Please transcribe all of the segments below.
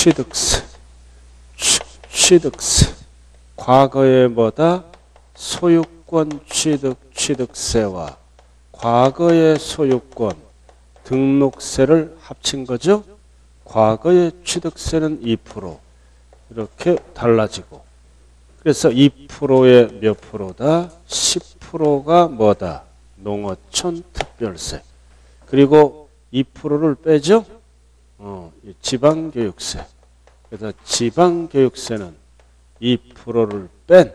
취득세. 취득세. 과거에 뭐다? 소유권 취득, 취득세와 과거의 소유권, 등록세를 합친 거죠. 과거의 취득세는 2%. 이렇게 달라지고. 그래서 2%의 몇 프로다? 10%가 뭐다? 농어촌 특별세. 그리고 2%를 빼죠? 지방교육세. 그래서 지방교육세는 2%를 뺀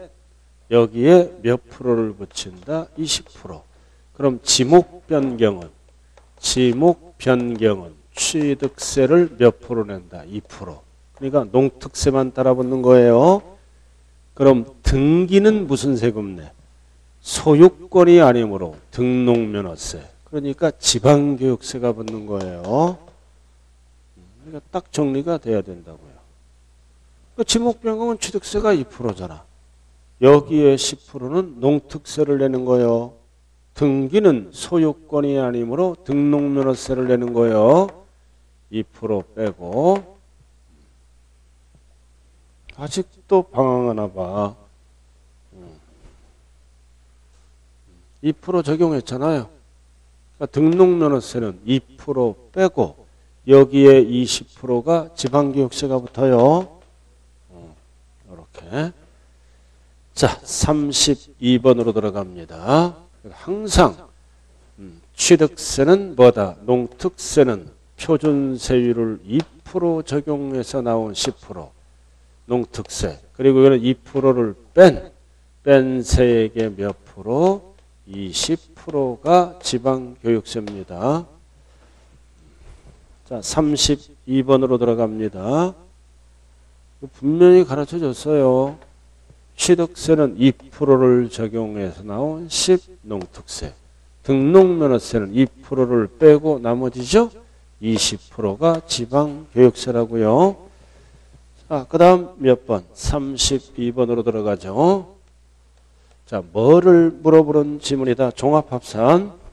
여기에 몇 프로를 붙인다? 20%. 그럼 지목 변경은 취득세를 몇 프로 낸다? 2%. 그러니까 농특세만 따라붙는 거예요. 그럼 등기는 무슨 세금 내? 소유권이 아니므로 등록면허세. 그러니까 지방교육세가 붙는 거예요. 그러니까 딱 정리가 돼야 된다고요. 그러니까 지목 변경은 취득세가 2%잖아. 여기에 10%는 농특세를 내는 거예요. 등기는 소유권이 아니므로 등록면허세를 내는 거예요. 2% 빼고. 아직도 방황하나 봐. 2% 적용했잖아요. 그러니까 등록면허세는 2% 빼고 여기에 20%가 지방교육세가 붙어요. 이렇게. 자, 32번으로 들어갑니다. 항상 취득세는 뭐다? 농특세는 표준세율을 2% 적용해서 나온 10%. 농특세. 그리고 이거는 2%를 뺀 세액의 몇 프로? 20%가 지방교육세입니다. 자, 32번으로 들어갑니다. 분명히 가르쳐 줬어요. 취득세는 2%를 적용해서 나온 10 농특세. 등록면허세는 2%를 빼고 나머지죠? 20%가 지방교육세라고요. 자, 그 다음 몇 번? 32번으로 들어가죠. 자, 뭐를 물어보는 지문이다? 종합합산.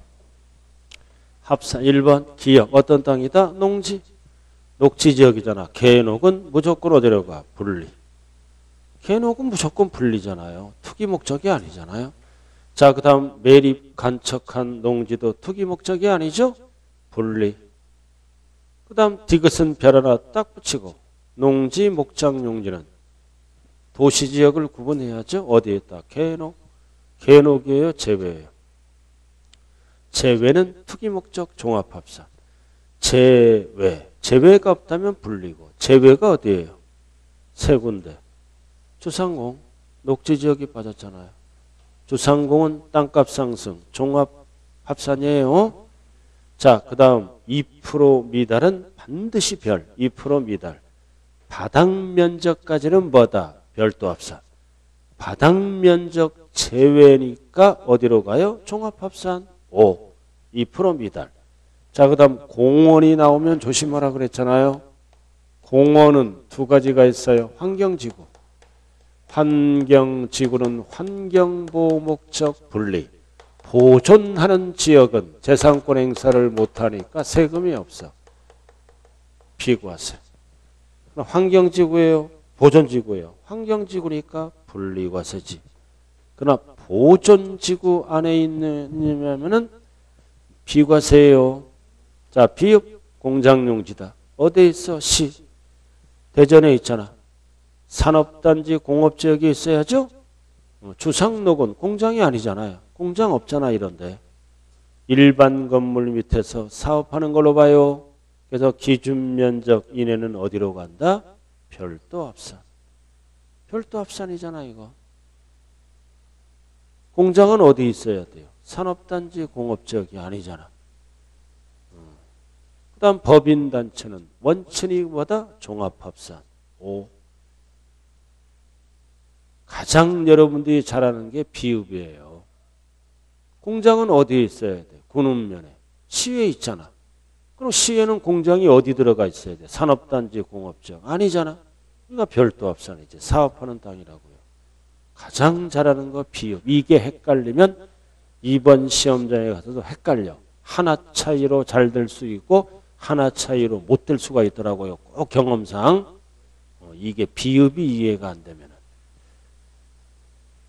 합산 1번 기역. 어떤 땅이다? 농지. 녹지지역이잖아. 계녹은 무조건 어디로 가? 분리. 계녹은 무조건 분리잖아요. 투기 목적이 아니잖아요. 자, 그 다음 매립 간척한 농지도 투기 목적이 아니죠? 분리. 그 다음 디귿은 별 하나 딱 붙이고 농지 목장 용지는 도시지역을 구분해야죠. 어디에 있다? 계녹. 계녹이에요? 제외예요? 제외는 투기 목적 종합합산. 제외. 제외가 없다면 분리고. 제외가 어디예요? 세 군데. 주상공. 녹지지역이 빠졌잖아요. 주상공은 땅값 상승. 종합합산이에요. 자, 그 다음 2% 미달은 반드시 별. 2% 미달. 바닥 면적까지는 뭐다? 별도 합산. 바닥 면적 제외니까 어디로 가요? 종합합산 5. 2% 미달. 자, 그 다음 공원이 나오면 조심하라 그랬잖아요. 공원은 두 가지가 있어요. 환경지구. 환경지구는 환경보호 목적 분리. 보존하는 지역은 재산권 행사를 못하니까 세금이 없어. 비과세. 환경지구예요? 보존지구예요? 환경지구니까 분리과세지. 그러나 보존지구 안에 있느냐면은 비과세예요. 자, 비읍 공장용지다. 어디에 있어? 시. 대전에 있잖아. 산업단지 공업지역이 있어야죠. 주상록은 공장이 아니잖아요. 공장 없잖아 이런데. 일반 건물 밑에서 사업하는 걸로 봐요. 그래서 기준면적 이내는 어디로 간다? 별도 합산. 별도 합산이잖아 이거. 공장은 어디 있어야 돼요? 산업단지 공업지역이 아니잖아. 그 다음 법인단체는 원천이 뭐다? 종합합산 5. 가장 여러분들이 잘 아는 게 비읍이에요. 공장은 어디에 있어야 돼? 군읍면에. 시외에 있잖아. 그럼 시외는 공장이 어디 들어가 있어야 돼? 산업단지 공업지역. 아니잖아. 그러니까 별도 합산이지. 사업하는 땅이라고요. 가장 잘하는 거 비읍. 이게 헷갈리면 이번 시험장에 가서도 헷갈려. 하나 차이로 잘 될 수 있고 하나 차이로 못 될 수가 있더라고요. 꼭 경험상. 이게 비읍이 이해가 안 되면은.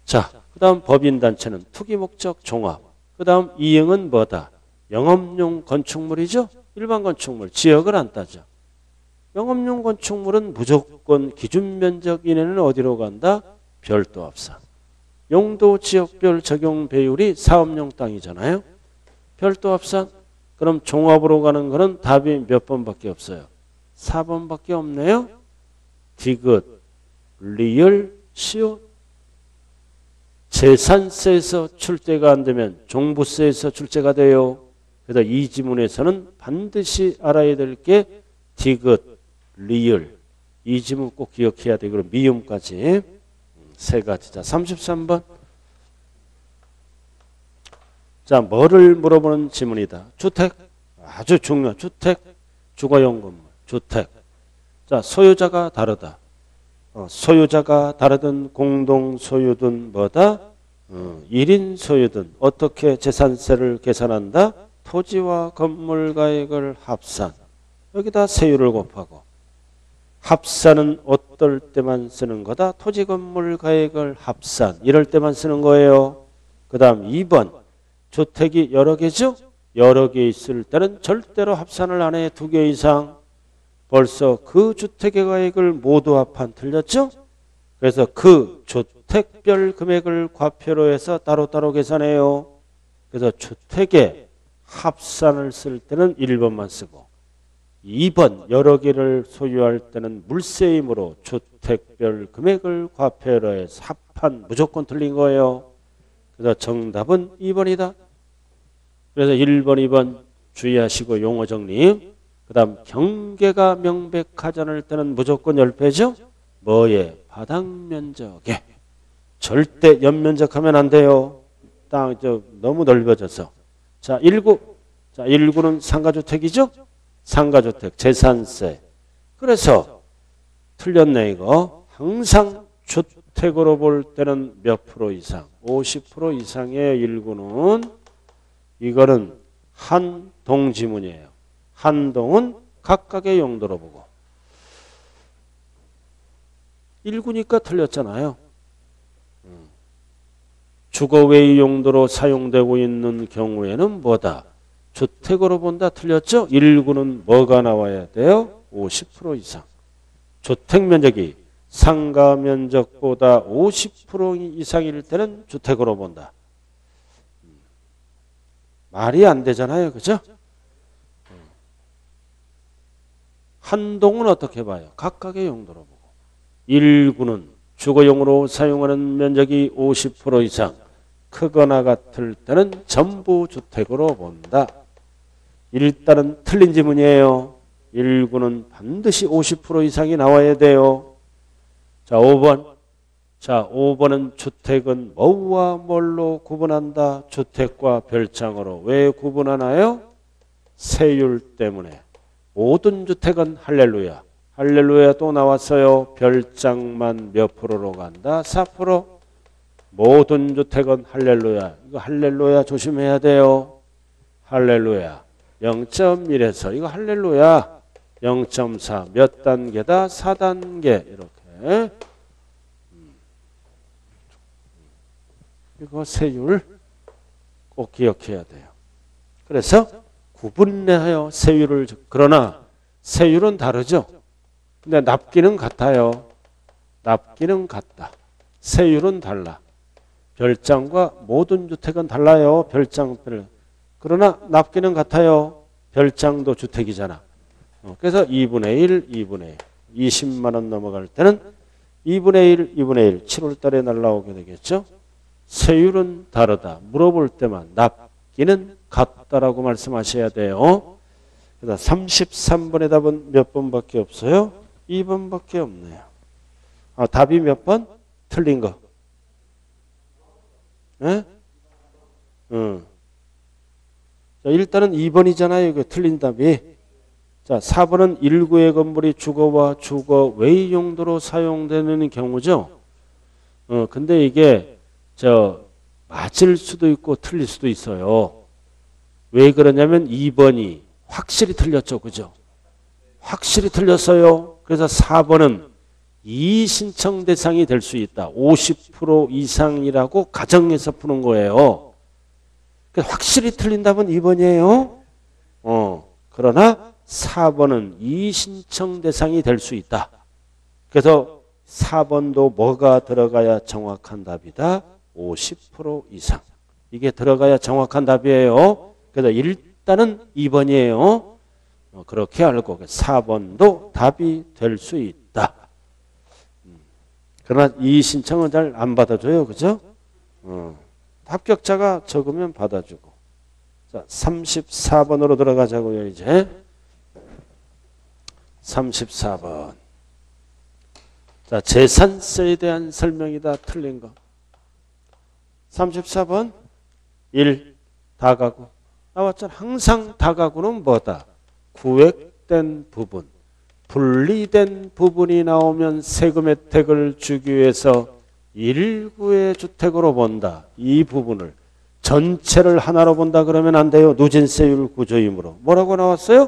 자, 그 다음 법인단체는 투기목적 종합. 그 다음 이응은 뭐다? 영업용 건축물이죠? 일반 건축물. 지역을 안 따져. 영업용 건축물은 무조건 기준면적 이내는 어디로 간다? 별도 합산. 용도 지역별 적용 배율이 사업용 땅이잖아요. 별도 합산. 그럼 종합으로 가는 거는 답이 몇 번밖에 없어요? 4번밖에 없네요. 디귿, 리을, 시옷. 재산세에서 출제가 안 되면 종부세에서 출제가 돼요. 그래서 이 지문에서는 반드시 알아야 될 게 디귿, 리을. 이 지문 꼭 기억해야 돼. 그럼 미음까지 세 가지. 자, 33번. 자, 뭐를 물어보는 지문이다. 주택. 아주 중요한 주택. 주거용 건물. 주택. 자, 소유자가 다르다. 소유자가 다르든 공동 소유든 뭐다? 1인 소유든 어떻게 재산세를 계산한다? 토지와 건물 가액을 합산. 여기다 세율을 곱하고. 합산은 어떨 때만 쓰는 거다? 토지 건물 가액을 합산. 이럴 때만 쓰는 거예요. 그 다음 2번. 주택이 여러 개죠? 여러 개 있을 때는 절대로 합산을 안 해. 2개 이상. 벌써 그 주택의 가액을 모두 합한. 틀렸죠? 그래서 그 주택별 금액을 과표로 해서 따로따로 계산해요. 그래서 주택의 합산을 쓸 때는 1번만 쓰고 2번 여러 개를 소유할 때는 물세임으로 주택별 금액을 과표로 해서 합한. 무조건 틀린 거예요. 그래서 정답은 2번이다. 그래서 1번, 2번 주의하시고 용어 정리. 그 다음 경계가 명백하지 않을 때는 무조건 10배죠. 뭐에? 바닥 면적에. 절대 연면적하면 안 돼요. 땅 너무 넓어져서. 자, 19. 자, 19는 상가주택이죠. 상가주택 재산세. 그래서 틀렸네 이거. 항상 주택으로 볼 때는 몇 프로 이상? 50% 이상의 19는. 이거는 한동 지문이에요. 한동은 각각의 용도로 보고. 1구니까 틀렸잖아요. 주거 외의 용도로 사용되고 있는 경우에는 뭐다? 주택으로 본다. 틀렸죠? 1구는 뭐가 나와야 돼요? 50% 이상. 주택 면적이 상가 면적보다 50% 이상일 때는 주택으로 본다. 말이 안 되잖아요. 그죠? 한동은 어떻게 봐요? 각각의 용도로 보고. 1구는 주거용으로 사용하는 면적이 50% 이상 크거나 같을 때는 전부 주택으로 본다. 일단은 틀린 지문이에요. 1구는 반드시 50% 이상이 나와야 돼요. 자, 5번. 자, 5번은 주택은 뭐와 뭘로 구분한다? 주택과 별장으로. 왜 구분하나요? 세율 때문에. 모든 주택은 할렐루야. 할렐루야 또 나왔어요. 별장만 몇 프로로 간다? 4%. 모든 주택은 할렐루야. 이거 할렐루야 조심해야 돼요. 할렐루야. 0.1에서 이거 할렐루야. 0.4 몇 단계다? 4단계 이렇게. 이거 세율 꼭 기억해야 돼요. 그래서 구분해요. 세율을. 그러나 세율은 다르죠. 근데 납기는 같아요. 납기는 같다. 세율은 달라. 별장과 모든 주택은 달라요. 별장별. 그러나 납기는 같아요. 별장도 주택이잖아. 그래서 2분의 1, 2분의 1. 20만 원 넘어갈 때는 2분의 1, 2분의 1. 7월 달에 날라오게 되겠죠. 세율은 다르다. 물어볼 때만 납기는 같다라고 말씀하셔야 돼요. 그래서 33번의 답은 몇 번밖에 없어요? 2번밖에 없네요. 답이 몇 번? 틀린 거. 예? 자, 일단은 2번이잖아요. 이거 틀린 답이. 자, 4번은 1구의 건물이 주거와 주거 외의 용도로 사용되는 경우죠. 근데 이게 맞을 수도 있고 틀릴 수도 있어요. 왜 그러냐면 2번이 확실히 틀렸죠. 그죠? 확실히 틀렸어요. 그래서 4번은 이의신청 대상이 될 수 있다. 50% 이상이라고 가정해서 푸는 거예요. 확실히 틀린 답은 2번이에요. 그러나 4번은 이의신청 대상이 될 수 있다. 그래서 4번도 뭐가 들어가야 정확한 답이다? 50% 이상. 이게 들어가야 정확한 답이에요. 그래서 일단은 2번이에요. 그렇게 알고 4번도 답이 될 수 있다. 그러나 이 신청은 잘 안 받아줘요. 그죠? 합격자가 적으면 받아주고. 자, 34번으로 들어가자고요. 이제 34번. 자, 재산세에 대한 설명이다. 틀린 거. 34번 1. 다가구. 나왔잖아. 항상 다가구는 뭐다? 구획된 부분. 분리된 부분이 나오면 세금 혜택을 주기 위해서 일구의 주택으로 본다. 이 부분을 전체를 하나로 본다 그러면 안 돼요. 누진세율 구조이므로. 뭐라고 나왔어요?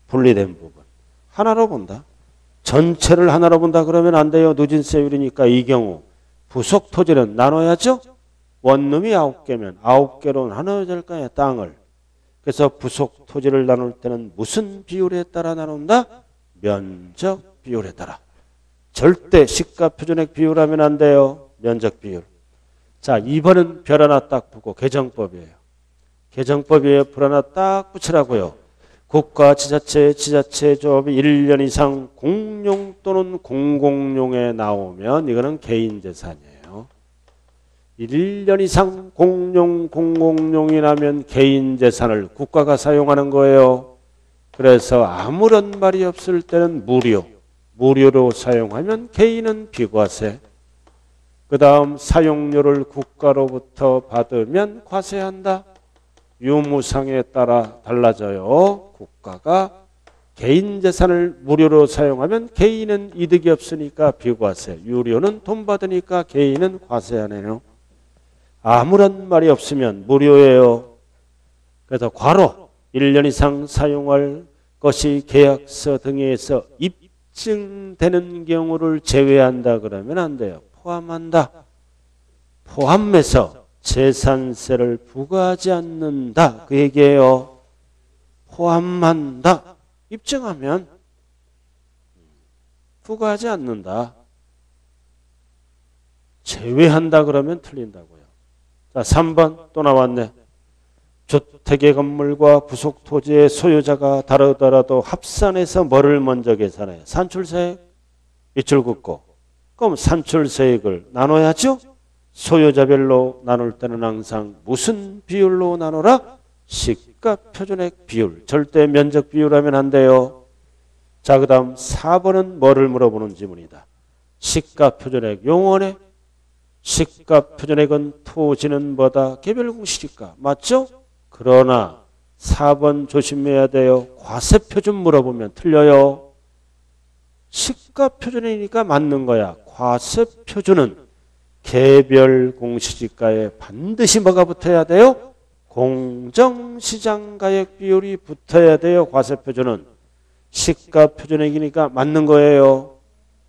분리된 부분. 하나로 본다. 전체를 하나로 본다 그러면 안 돼요. 누진세율이니까 이 경우 부속 토지는 나눠야죠. 원룸이 9개면 9개로 나눠야 될 거예요. 땅을. 그래서 부속 토지를 나눌 때는 무슨 비율에 따라 나눈다? 면적 비율에 따라. 절대 시가 표준액 비율하면 안 돼요. 면적 비율. 자, 2번은 별 하나 딱 붙고 개정법이에요. 개정법이에요. 별 하나 딱 붙이라고요. 국가, 지자체, 지자체 조합이 1년 이상 공용 또는 공공용에 나오면 이거는 개인재산이에요. 1년 이상 공용, 공공용이라면 개인재산을 국가가 사용하는 거예요. 그래서 아무런 말이 없을 때는 무료로 사용하면 개인은 비과세. 그 다음 사용료를 국가로부터 받으면 과세한다. 유무상에 따라 달라져요. 국가가 개인 재산을 무료로 사용하면 개인은 이득이 없으니까 비과세. 유료는 돈 받으니까 개인은 과세하네요. 아무런 말이 없으면 무료예요. 그래서 괄호 1년 이상 사용할 것이 계약서 등에서 입증되는 경우를 제외한다 그러면 안 돼요. 포함한다. 포함해서 재산세를 부과하지 않는다. 그 얘기예요. 포함한다. 입증하면 부과하지 않는다. 제외한다 그러면 틀린다고요. 자, 3번 또 나왔네. 주택의 건물과 부속 토지의 소유자가 다르더라도 합산해서 뭐를 먼저 계산해요? 산출세액. 밑줄 긋고. 그럼 산출세액을 나눠야죠. 소유자별로 나눌 때는 항상 무슨 비율로 나누라? 시가표준액 비율. 절대 면적 비율하면 안 돼요. 자, 그 다음 4번은 뭐를 물어보는 지문이다. 시가표준액 용언에 시가표준액은 토지는 뭐다? 개별공시지가. 맞죠? 그러나 4번 조심해야 돼요. 과세표준 물어보면 틀려요. 시가표준이니까 맞는 거야. 과세표준은 개별 공시지가에 반드시 뭐가 붙어야 돼요? 공정시장가액 비율이 붙어야 돼요. 과세표준은. 시가표준액이니까 맞는 거예요.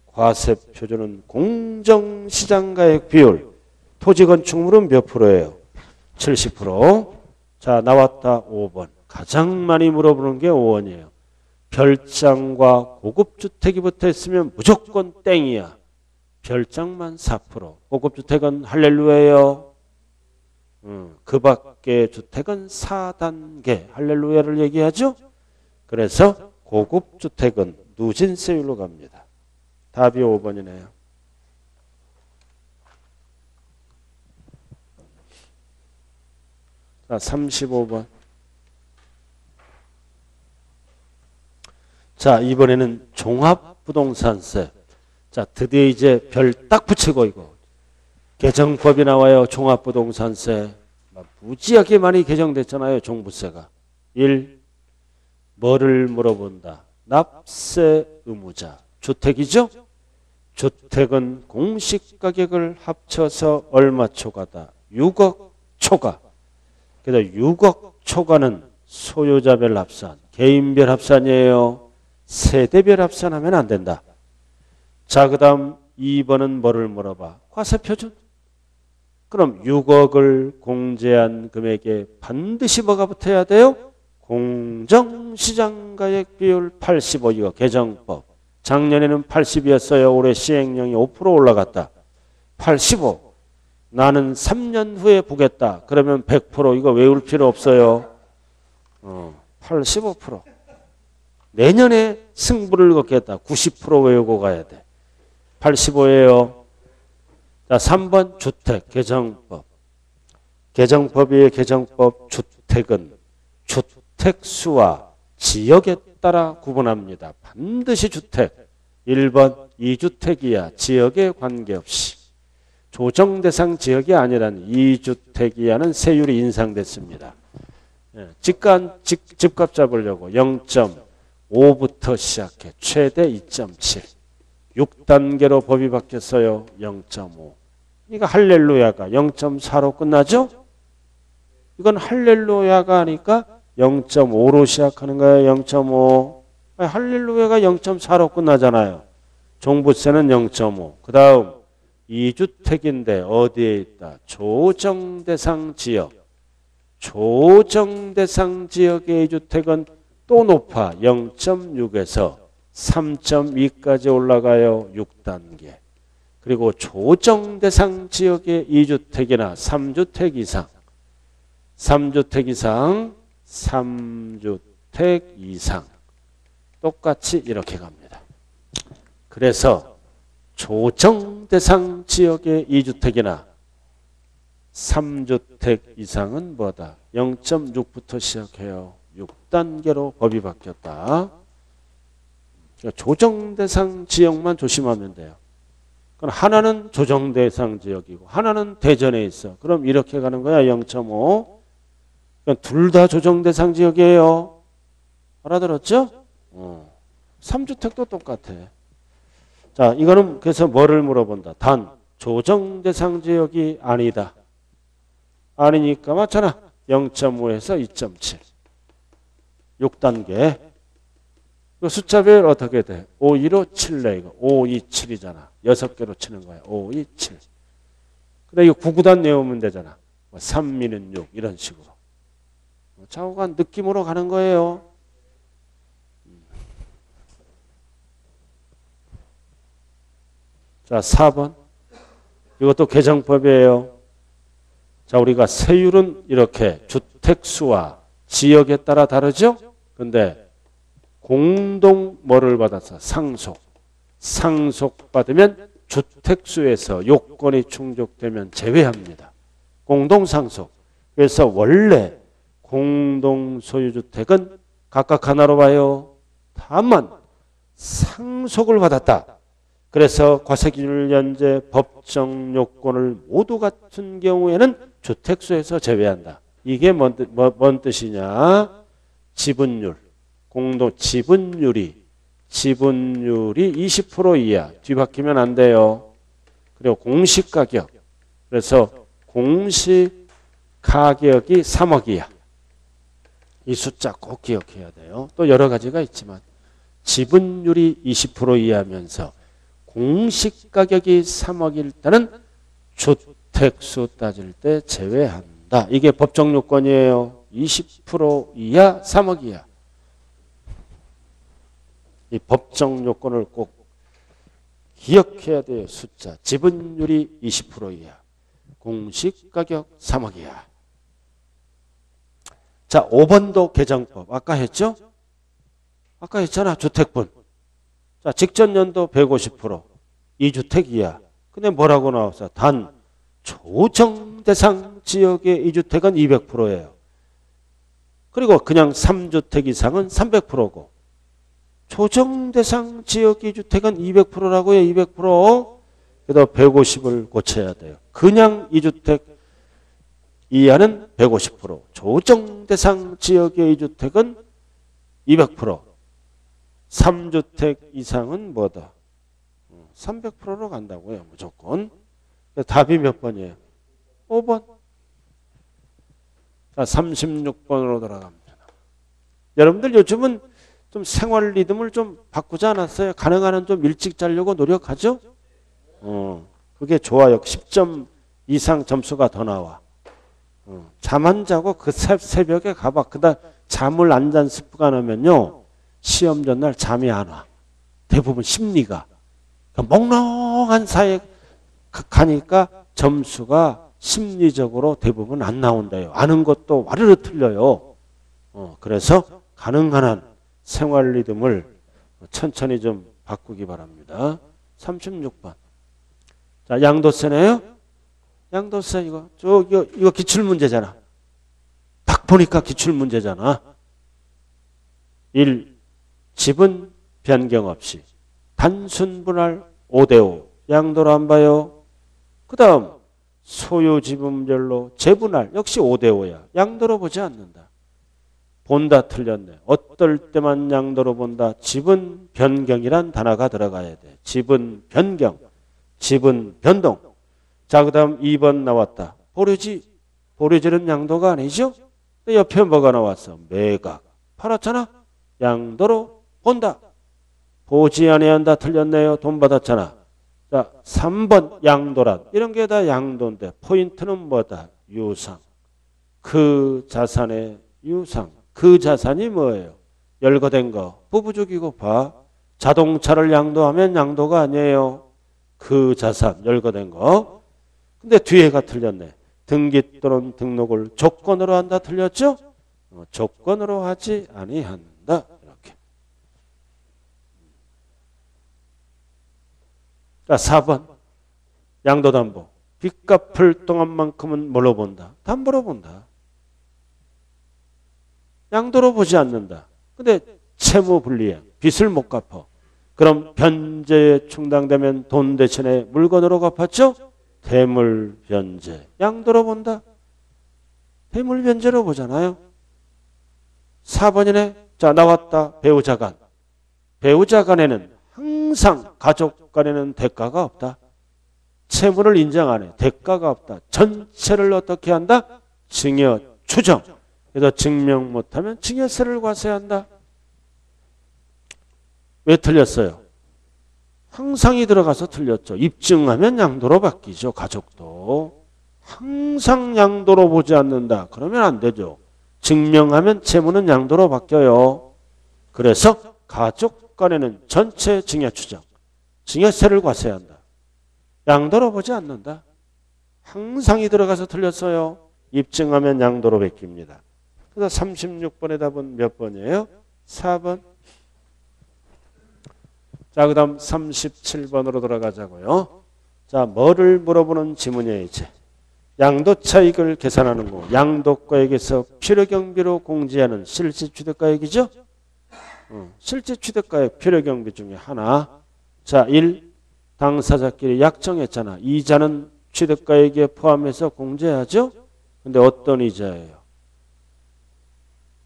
과세표준은 공정시장가액 비율. 토지건축물은 몇 프로예요? 70%. 자, 나왔다. 5번. 가장 많이 물어보는 게 5번이에요. 별장과 고급주택이 붙어 있으면 무조건 땡이야. 별장만 4%. 고급주택은 할렐루야예요. 그 밖의 주택은 4단계. 할렐루야를 얘기하죠. 그래서 고급주택은 누진세율로 갑니다. 답이 5번이네요. 자, 35번. 자, 이번에는 종합부동산세. 자, 드디어 이제 별 딱 붙이고 이거. 개정법이 나와요. 종합부동산세. 무지하게 많이 개정됐잖아요. 종부세가. 1. 뭐를 물어본다. 납세 의무자. 주택이죠? 주택은 공시가격을 합쳐서 얼마 초과다. 6억 초과. 그래서 6억 초과는 소유자별 합산, 개인별 합산이에요. 세대별 합산하면 안 된다. 자, 그 다음 2번은 뭐를 물어봐? 과세표준. 그럼 6억을 공제한 금액에 반드시 뭐가 붙어야 돼요? 공정시장가액 비율 85. 이거 개정법. 작년에는 80이었어요. 올해 시행령이 5% 올라갔다. 85. 나는 3년 후에 보겠다. 그러면 100%. 이거 외울 필요 없어요. 85%. 내년에 승부를 걷겠다. 90% 외우고 가야 돼. 85예요. 자, 3번 주택 개정법. 개정법의 개정법. 주택은 주택수와 지역에 따라 구분합니다. 반드시 주택. 1번 2주택 이하 지역에 관계없이. 조정대상 지역이 아니란 2주택 이하는 세율이 인상됐습니다. 집값 잡으려고 0.5부터 시작해 최대 2.7. 6단계로 법이 바뀌었어요. 0.5. 그러니까 할렐루야가 0.4로 끝나죠? 이건 할렐루야가 하니까 0.5로 시작하는 거예요. 0.5. 할렐루야가 0.4로 끝나잖아요. 종부세는 0.5. 그 다음 2주택인데 어디에 있다? 조정대상 지역. 조정대상 지역의 2주택은 또 높아. 0.6에서 3.2까지 올라가요. 6단계. 그리고 조정대상 지역의 2주택이나 3주택 이상. 3주택 이상. 3주택 이상. 똑같이 이렇게 갑니다. 그래서 조정대상 지역의 2주택이나 3주택 이상은 뭐다? 0.6부터 시작해요. 6단계로 법이 바뀌었다. 그러니까 조정대상 지역만 조심하면 돼요. 그럼 하나는 조정대상 지역이고 하나는 대전에 있어. 그럼 이렇게 가는 거야. 0.5. 둘 다 조정대상 지역이에요. 알아들었죠? 3주택도 똑같아. 자, 이거는 그래서 뭐를 물어본다. 단 조정대상 지역이 아니다. 아니니까 맞잖아. 0.5에서 2.7. 6단계. 숫자별 어떻게 돼? 5, 2로 7래. 이거 5, 2, 7이잖아. 6개로 치는 거야. 5, 2, 7. 그래, 이거 9구단 외우면 되잖아. 3, 2는 6. 이런 식으로. 좌우간 느낌으로 가는 거예요. 자, 4번. 이것도 개정법이에요. 자, 우리가 세율은 이렇게 주택수와 지역에 따라 다르죠? 근데 공동 뭐를 받아서 상속. 상속받으면 주택수에서 요건이 충족되면 제외합니다. 공동상속. 그래서 원래 공동소유주택은 각각 하나로 봐요. 다만 상속을 받았다. 그래서 과세기준을 연재 법정 요건을 모두 갖춘 경우에는 주택수에서 제외한다. 이게 뭔 뜻이냐? 지분율. 지분율이 20% 이하. 뒤바뀌면 안 돼요. 그리고 공시가격. 그래서 공시가격이 3억 이하. 이 숫자 꼭 기억해야 돼요. 또 여러 가지가 있지만 지분율이 20% 이하면서 공시가격이 3억일 때는 주택수 따질 때 제외한다. 이게 법정 요건이에요. 20% 이하 3억 이하. 이 법정 요건을 꼭 기억해야 돼요. 숫자. 지분율이 20% 이하. 공시가격 3억 이하. 자, 5번도 개정법. 아까 했죠? 아까 했잖아. 주택분. 자, 직전 연도 150%. 2주택 이하. 근데 뭐라고 나왔어? 단 조정대상 지역의 2주택은 200%예요. 그리고 그냥 3주택 이상은 300%고 조정대상 지역 2주택은 200%라고요. 200%. 그래서 150을 고쳐야 돼요. 그냥 2주택 이하는 150%. 조정대상 지역의 2주택은 200%. 3주택 이상은 뭐다? 300%로 간다고요. 무조건. 답이 몇 번이에요? 5번. 자, 36번으로 돌아갑니다. 여러분들 요즘은 좀 생활 리듬을 좀 바꾸지 않았어요? 가능한 한 좀 일찍 자려고 노력하죠? 그게 좋아요. 10점 이상 점수가 더 나와. 잠 안 자고 그 새벽에 가봐. 그다 잠을 안 잔 습관 하면요. 시험 전날 잠이 안 와. 대부분 심리가. 그러니까 몽롱한 사이에 가니까 점수가 심리적으로 대부분 안 나온다요. 아는 것도 와르르 틀려요. 그래서 가능한 한 생활 리듬을 천천히 좀 바꾸기 바랍니다. 36번. 자, 양도세네요. 양도세 이거 기출문제잖아. 딱 보니까 기출문제잖아. 1. 지분 변경 없이 단순 분할 5대5 양도로 안 봐요. 그 다음 소유 지분별로 재분할 역시 5대5야. 양도로 보지 않는다. 본다 틀렸네. 어떨 때만 양도로 본다. 지분 변경이란 단어가 들어가야 돼. 지분 변경, 지분 변동. 자, 그 다음 2번 나왔다. 보류지. 보류지는 양도가 아니죠? 옆에 뭐가 나왔어? 매각. 팔았잖아. 양도로 본다. 보지 아니한다. 틀렸네요. 돈 받았잖아. 자, 3번 양도란. 이런 게 다 양도인데 포인트는 뭐다? 유상. 그 자산의 유상. 그 자산이 뭐예요? 열거된 거. 부부족이고 봐. 자동차를 양도하면 양도가 아니에요. 그 자산 열거된 거. 근데 뒤에가 틀렸네. 등기 또는 등록을 조건으로 한다. 틀렸죠? 조건으로 하지 아니한다. 이렇게. 자, 4번. 양도담보. 빚 갚을 동안만큼은 뭘로 본다? 담보로 본다. 양도로 보지 않는다. 근데 채무 불이행. 빚을 못 갚아. 그럼 변제에 충당되면 돈 대신에 물건으로 갚았죠? 대물 변제. 양도로 본다. 대물 변제로 보잖아요. 4번이네. 자, 나왔다. 배우자 간. 배우자 간에는 항상 가족 간에는 대가가 없다. 채무를 인정 안 해. 대가가 없다. 전체를 어떻게 한다? 증여 추정. 그래서 증명 못하면 증여세를 과세한다. 왜 틀렸어요? 항상이 들어가서 틀렸죠. 입증하면 양도로 바뀌죠. 가족도. 항상 양도로 보지 않는다. 그러면 안 되죠. 증명하면 채무는 양도로 바뀌어요. 그래서 가족 간에는 전체 증여 추정. 증여세를 과세한다. 양도로 보지 않는다. 항상이 들어가서 틀렸어요. 입증하면 양도로 바뀝니다. 그래서 36번의 답은 몇 번이에요? 4번. 자, 그 다음 37번으로 돌아가자고요. 자, 뭐를 물어보는 지문이에요, 이제. 양도 차익을 계산하는 거. 양도가액에서 필요경비로 공제하는 실질 취득가액이죠? 실질 취득가액 필요경비 중에 하나. 자, 1. 당사자끼리 약정했잖아. 이자는 취득가액에 포함해서 공제하죠? 근데 어떤 이자예요?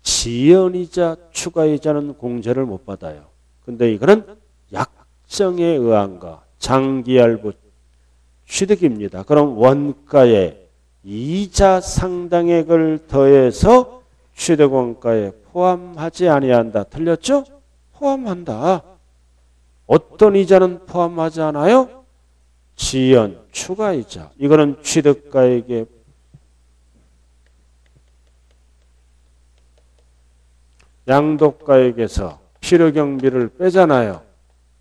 지연이자 추가이자는 공제를 못 받아요. 근데 이거는 약정에 의한 거, 장기할부 취득입니다. 그럼 원가에 이자 상당액을 더해서 취득원가에 포함하지 아니한다. 틀렸죠? 포함한다. 어떤 이자는 포함하지 않아요? 지연, 추가이자. 이거는 취득가액에 양도가액에서 필요경비를 빼잖아요.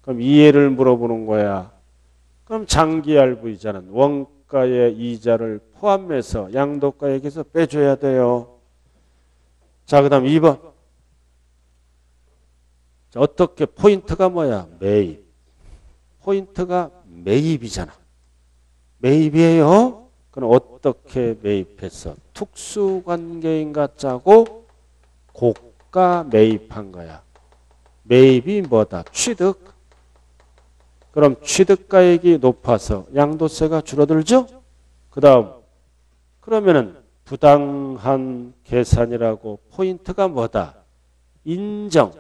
그럼 이해를 물어보는 거야. 그럼 장기할부이자는 원가의 이자를 포함해서 양도가액에서 빼줘야 돼요. 자, 그 다음 2번. 자, 어떻게 포인트가 뭐야? 매입. 포인트가 매입이잖아. 매입이에요. 그럼 어떻게 매입했어? 특수관계인가 짜고 고가 매입한 거야. 매입이 뭐다? 취득. 그럼 취득가액이 높아서 양도세가 줄어들죠? 그 다음 그러면은 부당한 계산이라고 포인트가 뭐다? 인정.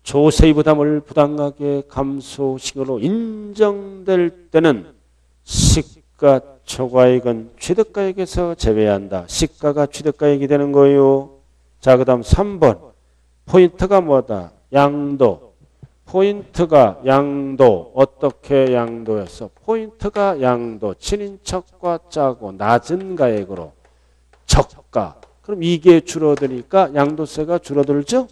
조세의 부담을 부당하게 감소식으로 인정될 때는 시가초과액은 취득가액에서 제외한다. 시가가 취득가액이 되는 거예요. 자, 그 다음 3번. 포인트가 뭐다? 양도. 포인트가 양도. 어떻게 양도였어? 포인트가 양도. 친인척과 짜고 낮은 가액으로 저가. 그럼 이게 줄어드니까 양도세가 줄어들죠?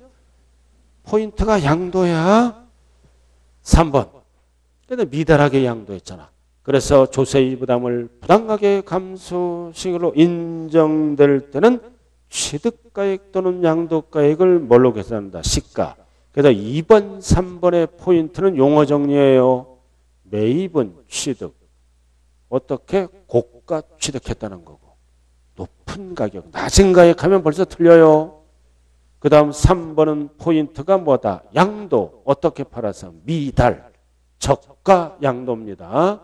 포인트가 양도야. 3번. 근데 미달하게 양도했잖아. 그래서 조세이 부담을 부당하게 감소식으로 인정될 때는 취득가액 또는 양도가액을 뭘로 계산한다? 시가. 그래서 2번, 3번의 포인트는 용어 정리예요. 매입은 취득. 어떻게? 고가 취득했다는 거고. 높은 가격, 낮은 가격 하면 벌써 틀려요. 그 다음 3번은 포인트가 뭐다? 양도. 어떻게 팔아서? 미달. 저가 양도입니다.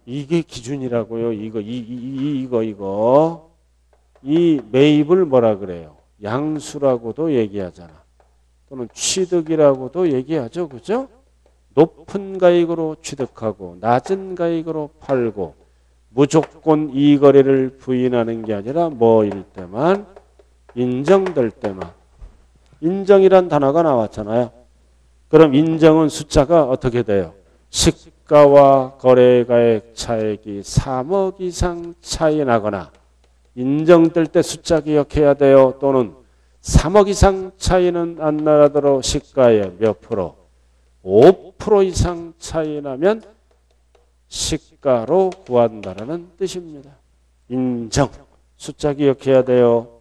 이게 기준이라고요. 이거. 이 매입을 뭐라 그래요? 양수라고도 얘기하잖아. 또는 취득이라고도 얘기하죠. 그죠? 높은 가액으로 취득하고 낮은 가액으로 팔고 무조건 이 거래를 부인하는 게 아니라 뭐일 때만? 인정될 때만. 인정이란 단어가 나왔잖아요. 그럼 인정은 숫자가 어떻게 돼요? 시가와 거래가액 차액이 3억 이상 차이 나거나 인정될 때 숫자 기억해야 돼요. 또는 3억 이상 차이는 안 나더라도 시가의 몇 프로? 5% 이상 차이 나면 시가로 구한다라는 뜻입니다. 인정. 숫자 기억해야 돼요.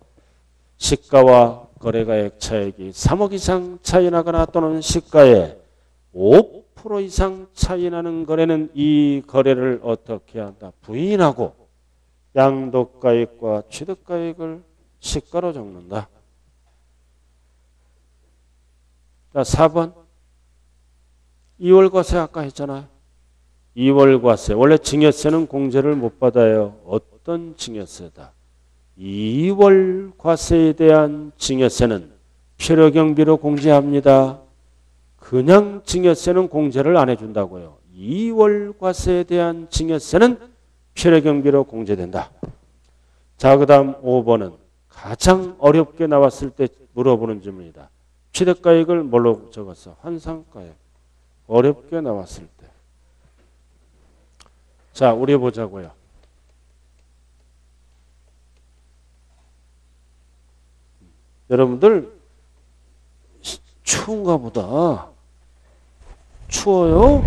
시가와 거래가액 차액이 3억 이상 차이 나거나 또는 시가의 5% 이상 차이 나는 거래는 이 거래를 어떻게 한다? 부인하고 양도가액과 취득가액을 시가로 적는다. 자, 4번. 2월 과세 아까 했잖아요. 2월 과세. 원래 증여세는 공제를 못 받아요. 어떤 증여세다? 2월 과세에 대한 증여세는 필요경비로 공제합니다. 그냥 증여세는 공제를 안 해준다고요. 2월 과세에 대한 증여세는 필요경비로 공제된다. 자, 그 다음 5번은 가장 어렵게 나왔을 때 물어보는 질문이다. 취득가액을 뭘로 적었어? 환상가액. 어렵게 나왔을 때. 자, 우리 보자고요. 여러분들 추운가 보다. 추워요?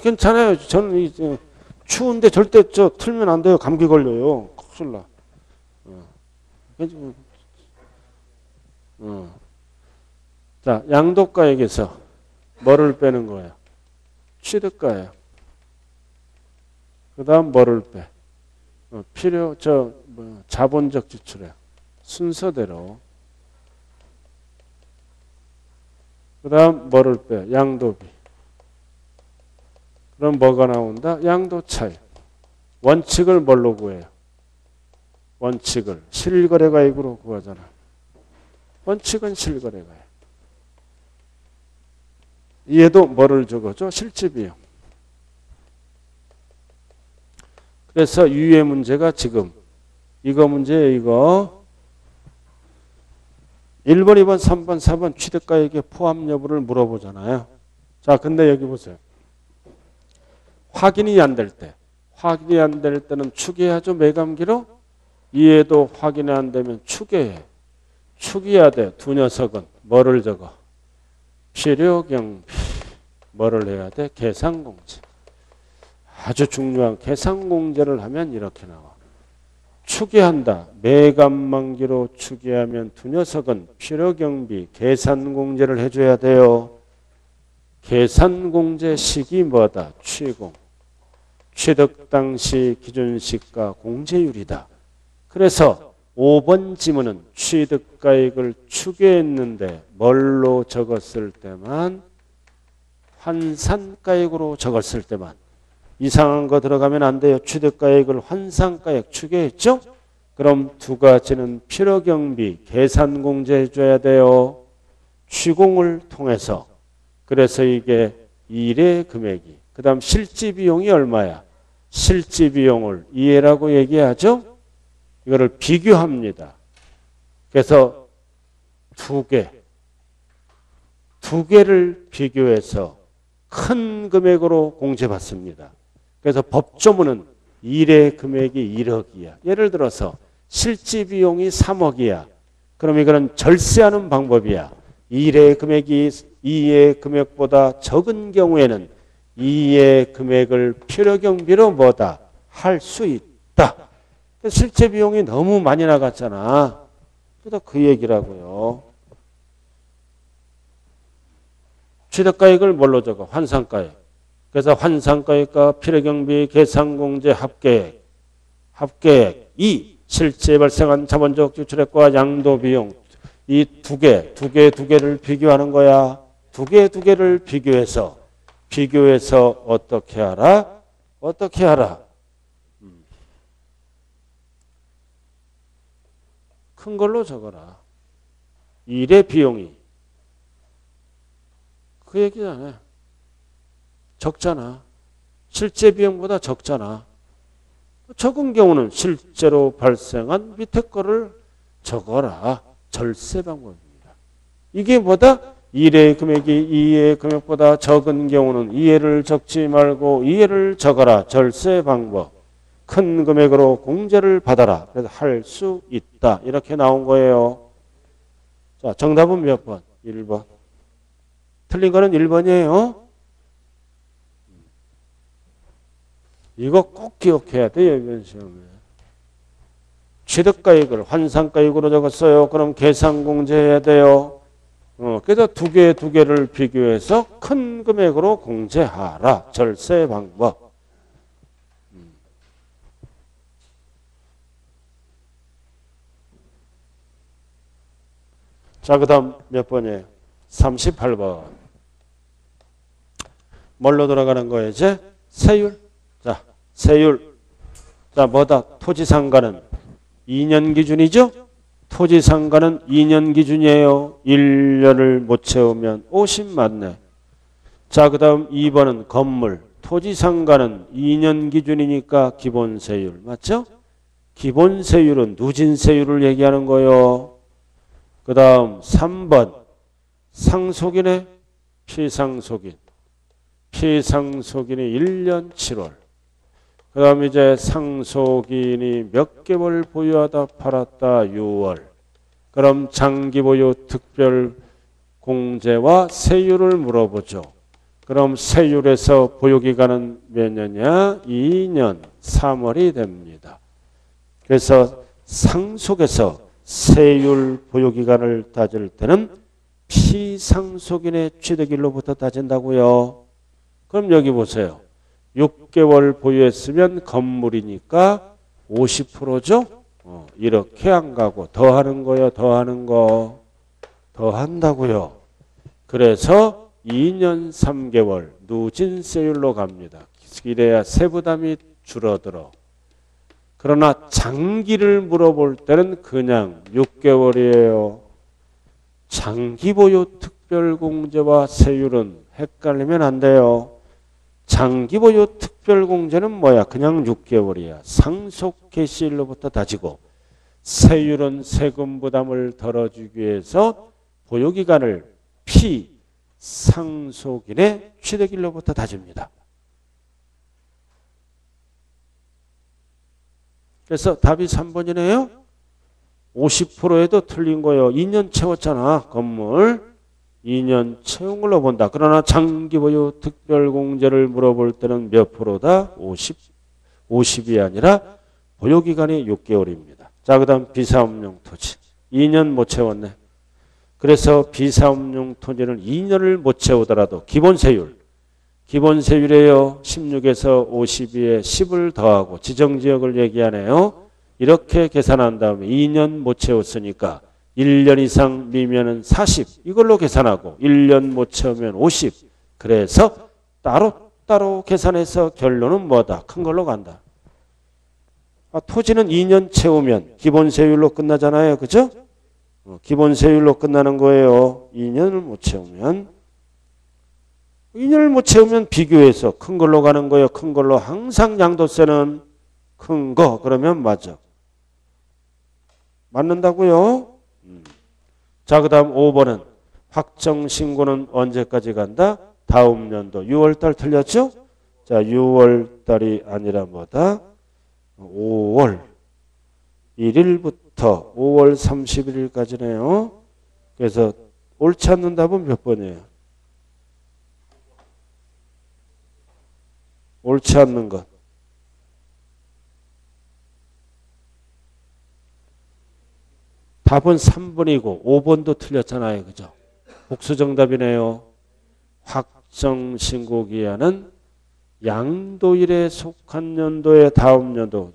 괜찮아요. 저는 이제 추운데 절대 틀면 안 돼요. 감기 걸려요. 큰일 나. 자, 양도가액에서 뭐를 빼는 거예요? 취득가액. 그 다음 뭐를 빼? 자본적 지출액. 순서대로. 그 다음 뭐를 빼? 양도비. 그럼 뭐가 나온다? 양도차익. 원칙을 뭘로 구해요? 원칙을 실거래가액으로 구하잖아. 원칙은 실거래가액. 얘도 뭐를 적어줘? 실지비용. 그래서 유예 문제가 지금 이거 문제예요. 이거 1번, 2번, 3번, 4번 취득가액의 포함 여부를 물어보잖아요. 자, 근데 여기 보세요. 확인이 안 될 때. 확인이 안 될 때는 추계하죠. 매감기로. 이해도 확인이 안 되면 추계해. 추계해야 돼. 두 녀석은 뭐를 적어? 필요경비. 뭐를 해야 돼? 계산공제. 아주 중요한 계산공제를 하면 이렇게 나와. 추계한다. 매감만기로 추계하면 두 녀석은 필요경비, 계산공제를 해줘야 돼요. 계산공제 식이 뭐다? 취공. 취득 당시 기준시가 공제율이다. 그래서 5번 지문은 취득가액을 추계했는데 뭘로 적었을 때만? 환산가액으로 적었을 때만. 이상한 거 들어가면 안 돼요. 취득가액을 환산가액 추계했죠? 그럼 두 가지는 필요경비, 계산공제 해줘야 돼요. 취공을 통해서. 그래서 이게 일의 금액이. 그 다음 실지비용이 얼마야? 실지비용을 이해라고 얘기하죠? 이거를 비교합니다. 그래서 두 개를 비교해서 큰 금액으로 공제받습니다. 그래서 법조문은 일의 금액이 1억이야. 예를 들어서 실지 비용이 3억이야. 그럼 이거는 절세하는 방법이야. 일의 금액이 2의 금액보다 적은 경우에는 2의 금액을 필요경비로 뭐다? 할 수 있다. 실제 비용이 너무 많이 나갔잖아. 그래서 그 얘기라고요. 취득가액을 뭘로 적어? 환산가액. 그래서 환산가액과 필요경비 계산공제 합계액 2. 실제 발생한 자본적 지출액과 양도비용. 이 두 개를 비교하는 거야. 두 개를 비교해서 어떻게 하라? 큰 걸로 적어라. 일의 비용이 그 얘기잖아요. 적잖아. 실제 비용보다 적잖아. 적은 경우는 실제로 발생한 밑에 거를 적어라. 절세 방법입니다. 이게 뭐다? 1의 금액이 2의 금액보다 적은 경우는 2회를 적지 말고 2회를 적어라. 절세 방법. 큰 금액으로 공제를 받아라. 그래서 할 수 있다. 이렇게 나온 거예요. 자, 정답은 몇 번? 1번. 틀린 거는 1번이에요. 이거 꼭 기억해야 돼요. 이번 시험에. 취득가액을 환산가액으로 적었어요. 그럼 계산공제해야 돼요. 그래서 두 개를 비교해서 큰 금액으로 공제하라. 절세 방법. 자, 그 다음 몇 번이에요? 38번. 뭘로 돌아가는 거예요, 이제? 세율. 자, 세율. 자, 뭐다? 토지상가는 2년 기준이죠? 토지상가는 2년 기준이에요. 1년을 못 채우면 50 맞네. 자, 그 다음 2번은 건물. 토지상가는 2년 기준이니까 기본세율. 맞죠? 기본세율은 누진세율을 얘기하는 거예요. 그 다음 3번 상속인의 피상속인. 피상속인이 1년 7월. 그 다음 이제 상속인이 몇 개월 보유하다 팔았다 6월. 그럼 장기보유 특별공제와 세율을 물어보죠. 그럼 세율에서 보유기간은 몇 년이야? 2년 3월이 됩니다. 그래서 상속에서 세율 보유기간을 따질 때는 피상속인의 취득일로부터 따진다고요. 그럼 여기 보세요. 6개월 보유했으면 건물이니까 50%죠? 이렇게 안 가고 더하는 거요. 더하는 거. 더한다고요. 그래서 2년 3개월 누진세율로 갑니다. 이래야 세부담이 줄어들어. 그러나 장기를 물어볼 때는 그냥 6개월이에요. 장기보유 특별공제와 세율은 헷갈리면 안 돼요. 장기보유 특별공제는 뭐야? 그냥 6개월이야. 상속 개시일로부터 따지고 세율은 세금 부담을 덜어주기 위해서 보유기간을 피상속인의 취득일로부터 따집니다. 그래서 답이 3번이네요. 50%에도 틀린 거예요. 2년 채웠잖아. 건물. 2년 채운 걸로 본다. 그러나 장기보유 특별공제를 물어볼 때는 몇 프로다? 50이 아니라 보유기간이 6개월입니다. 자, 그 다음 비사업용 토지. 2년 못 채웠네. 그래서 비사업용 토지는 2년을 못 채우더라도 기본세율. 기본세율이에요. 16에서 52에 10을 더하고 지정지역을 얘기하네요. 이렇게 계산한 다음에 2년 못 채웠으니까 1년 이상 미면은 40 이걸로 계산하고 1년 못 채우면 50. 그래서 따로 계산해서 결론은 뭐다? 큰 걸로 간다. 토지는 2년 채우면 기본세율로 끝나잖아요. 그죠? 기본세율로 끝나는 거예요. 2년을 못 채우면. 2년을 못 채우면 비교해서 큰 걸로 가는 거예요. 큰 걸로. 항상 양도세는 큰 거. 그러면 맞아. 맞는다고요? 자, 그 다음 5번은 확정신고는 언제까지 간다? 다음 연도 6월달 틀렸죠? 자, 6월달이 아니라 뭐다? 5월 1일부터 5월 31일까지네요. 그래서 옳지 않는 답은 몇 번이에요? 옳지 않는 것. 답은 3번이고 5번도 틀렸잖아요. 그죠? 복수정답이네요. 확정신고기한은 양도일에 속한 연도의 다음 연도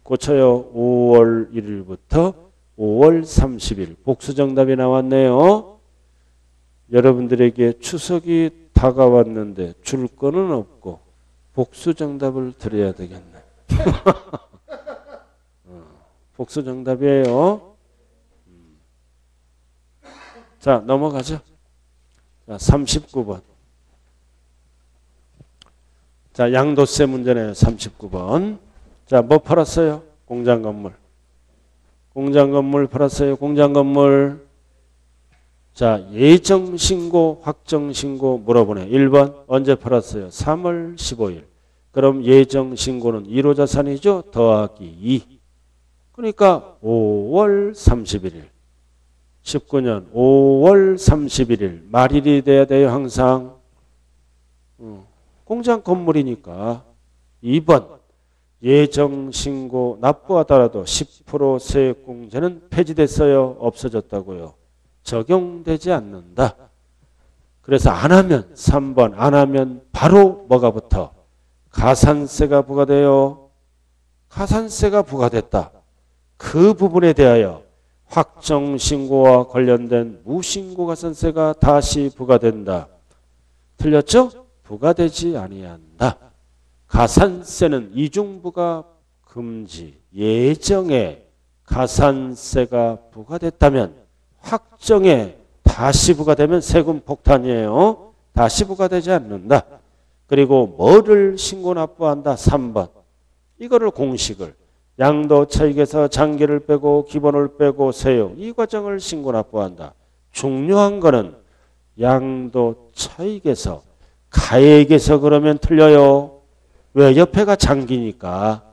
고쳐요. 5월 1일부터 5월 30일. 복수정답이 나왔네요. 여러분들에게 추석이 다가왔는데 줄 거는 없고 복수정답을 드려야 되겠네. 복수정답이에요. 자, 넘어가죠. 자, 39번. 자, 양도세 문제네요. 39번. 자, 뭐 팔았어요? 공장건물. 공장건물 팔았어요. 공장건물. 자, 예정신고, 확정신고 물어보네. 1번 언제 팔았어요? 3월 15일. 그럼 예정신고는 1호 자산이죠? 더하기 2. 그러니까 5월 31일. 19년 5월 31일. 말일이 돼야 돼요. 항상. 공장 건물이니까. 2번 예정신고 납부하더라도 10% 세액공제는 폐지됐어요. 없어졌다고요. 적용되지 않는다. 그래서 안 하면 3번 안 하면 바로 뭐가 붙어? 가산세가 부과돼요. 가산세가 부과됐다. 그 부분에 대하여 확정신고와 관련된 무신고 가산세가 다시 부과된다. 틀렸죠? 부과되지 아니한다. 가산세는 이중부과 금지. 예정에 가산세가 부과됐다면 확정에 다시 부과되면 세금 폭탄이에요. 다시 부과되지 않는다. 그리고 뭐를 신고 납부한다? 3번. 이거를 공식을 양도 차익에서 장기를 빼고 기본을 빼고 세용 이 과정을 신고 납부한다. 중요한 거는 양도 차익에서 가액에서 그러면 틀려요. 왜? 옆에가 장기니까.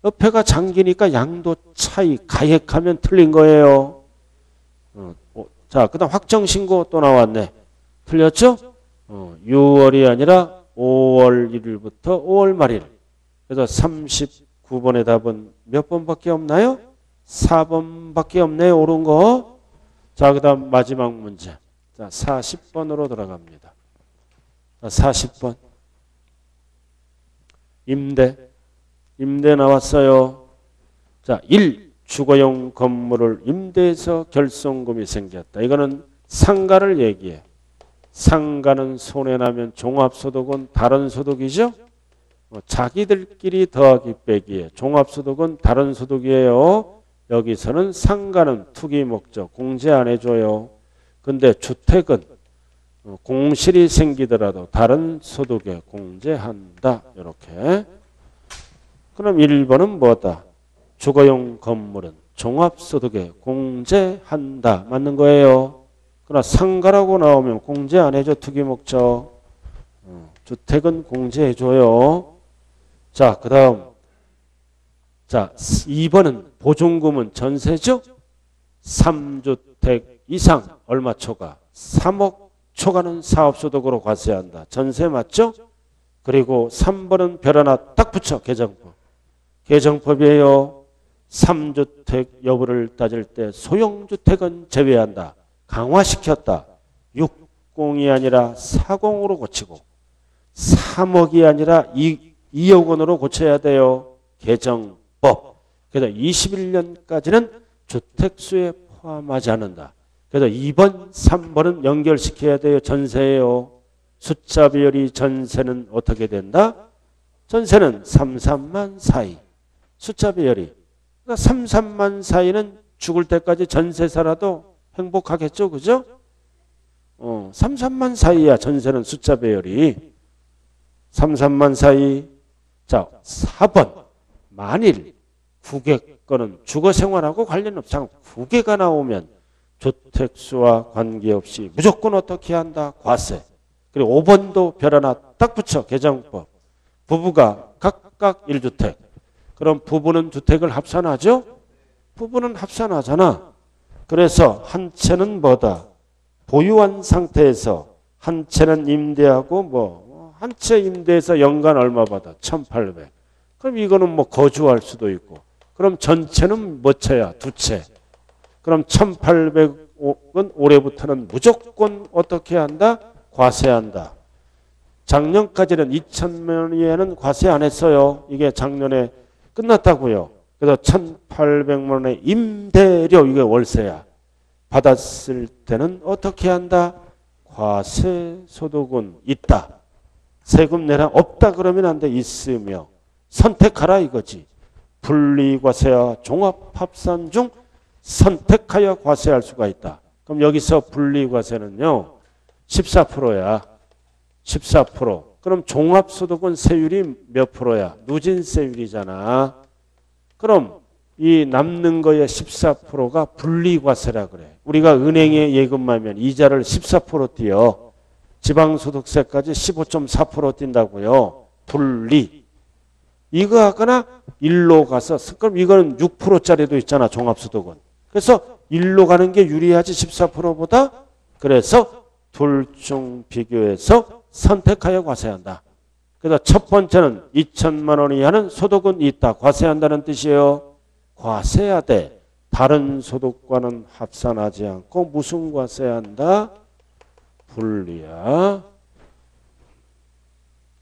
옆에가 장기니까 양도 차익 가액하면 틀린 거예요. 자, 그 다음 확정신고 또 나왔네. 틀렸죠? 6월이 아니라 5월 1일부터 5월 말일. 그래서 39번의 답은 몇 번밖에 없나요? 4번밖에 없네요. 옳은 거. 자, 그 다음 마지막 문제. 자, 40번으로 들어갑니다. 40번. 임대 나왔어요. 자, 1. 주거용 건물을 임대해서 결손금이 생겼다. 이거는 상가를 얘기해. 상가는 손해나면 종합소득은 다른 소득이죠. 자기들끼리 더하기 빼기에 종합소득은 다른 소득이에요. 여기서는 상가는 투기 목적 공제 안 해줘요. 근데 주택은 공실이 생기더라도 다른 소득에 공제한다. 이렇게. 그럼 1번은 뭐다? 주거용 건물은 종합소득에 공제한다. 맞는 거예요. 그러나 상가라고 나오면 공제 안 해줘. 투기 목적. 주택은 공제해줘요. 자, 그 다음. 자, 2번은 보증금은 전세죠? 3주택 이상 얼마 초과? 3억 초과는 사업소득으로 과세한다. 전세 맞죠? 그리고 3번은 별 하나 딱 붙여. 개정법. 개정법이에요. 3주택 여부를 따질 때 소형주택은 제외한다. 강화시켰다. 60이 아니라 40으로 고치고 3억이 아니라 2억 원으로 고쳐야 돼요. 개정법. 그래서 21년까지는 주택수에 포함하지 않는다. 그래서 2번, 3번은 연결시켜야 돼요. 전세예요. 숫자 비율이 전세는 어떻게 된다? 전세는 3, 3만 사이. 숫자 비율이. 그러니까 3, 3만 사이는 죽을 때까지 전세 살아도 행복하겠죠. 그죠? 3, 3만 사이야. 전세는 숫자 배열이. 3, 3만 사이. 자, 4번. 만일 국외 거는 주거생활하고 관련 없이 구개가 나오면 주택수와 관계없이 무조건 어떻게 한다? 과세. 그리고 5번도 별 하나 딱 붙여. 개정법. 부부가 각각 1주택. 그럼 부부는 주택을 합산하죠? 부부는 합산하잖아. 그래서 한 채는 뭐다? 보유한 상태에서 한 채는 임대하고 한 채 임대해서 연간 얼마 받아? 1,800. 그럼 이거는 뭐 거주할 수도 있고. 그럼 전체는 몇 채야? 2채. 그럼 1,800은 올해부터는 무조건 어떻게 한다? 과세한다. 작년까지는 2,000만 원 이하는 과세 안 했어요. 이게 작년에 끝났다고요. 그래서 1,800만 원의 임대료, 이게 월세야. 받았을 때는 어떻게 한다? 과세 소득은 있다. 세금 내라 없다 그러면 안 돼. 있으며. 선택하라 이거지. 분리과세와 종합합산 중 선택하여 과세할 수가 있다. 그럼 여기서 분리과세는요. 14%야. 14%. 그럼 종합소득은 세율이 몇 프로야? 누진세율이잖아. 그럼 이 남는 거의 14%가 분리과세라 그래. 우리가 은행에 예금하면 이자를 14% 띄어. 지방소득세까지 15.4% 뛴다고요. 분리. 이거 하거나 일로 가서, 그럼 이거는 6%짜리도 있잖아. 종합소득은. 그래서 일로 가는 게 유리하지 14%보다. 그래서 둘 중 비교해서 선택하여 과세한다. 그래서 첫 번째는 2,000만 원 이하는 소득은 있다. 과세한다는 뜻이에요. 과세해야 돼. 다른 소득과는 합산하지 않고 무슨 과세한다? 분리야.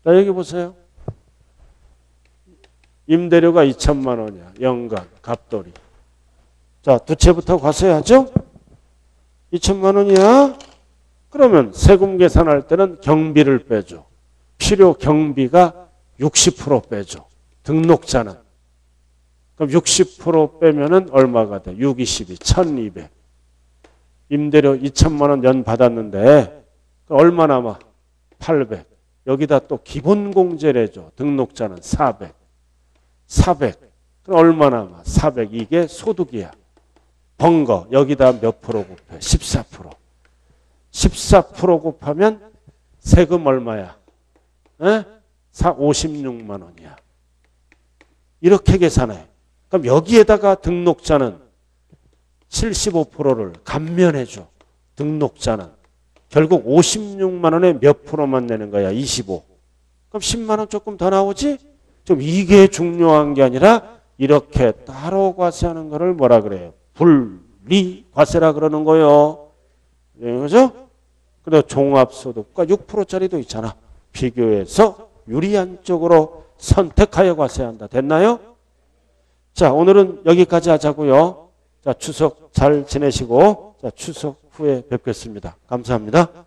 자, 여기 보세요. 임대료가 2,000만 원이야. 연간 갑돌이. 자, 2채부터 과세하죠? 2,000만 원이야. 그러면 세금 계산할 때는 경비를 빼줘. 필요 경비가 60% 빼줘. 등록자는. 그럼 60% 빼면은 얼마가 돼? 6, 22, 1,200. 임대료 2,000만 원 연 받았는데 얼마 남아? 800. 여기다 또 기본공제를 해줘. 등록자는 400. 400. 그럼 얼마 남아? 400. 이게 소득이야. 번 거. 여기다 몇 프로 곱해? 14%. 14% 곱하면 세금 얼마야? 56만 원이야. 이렇게 계산해. 그럼 여기에다가 등록자는 75%를 감면해줘. 등록자는. 결국 56만 원에 몇 프로만 내는 거야? 25. 그럼 10만 원 조금 더 나오지? 좀 이게 중요한 게 아니라 이렇게 따로 과세하는 거를 뭐라 그래요? 분리과세라 그러는 거예요. 그죠? 그래서 종합소득과 6%짜리도 있잖아. 비교해서 유리한 쪽으로 선택하여 과세한다. 됐나요? 자, 오늘은 여기까지 하자고요. 자, 추석 잘 지내시고 자, 추석 후에 뵙겠습니다. 감사합니다.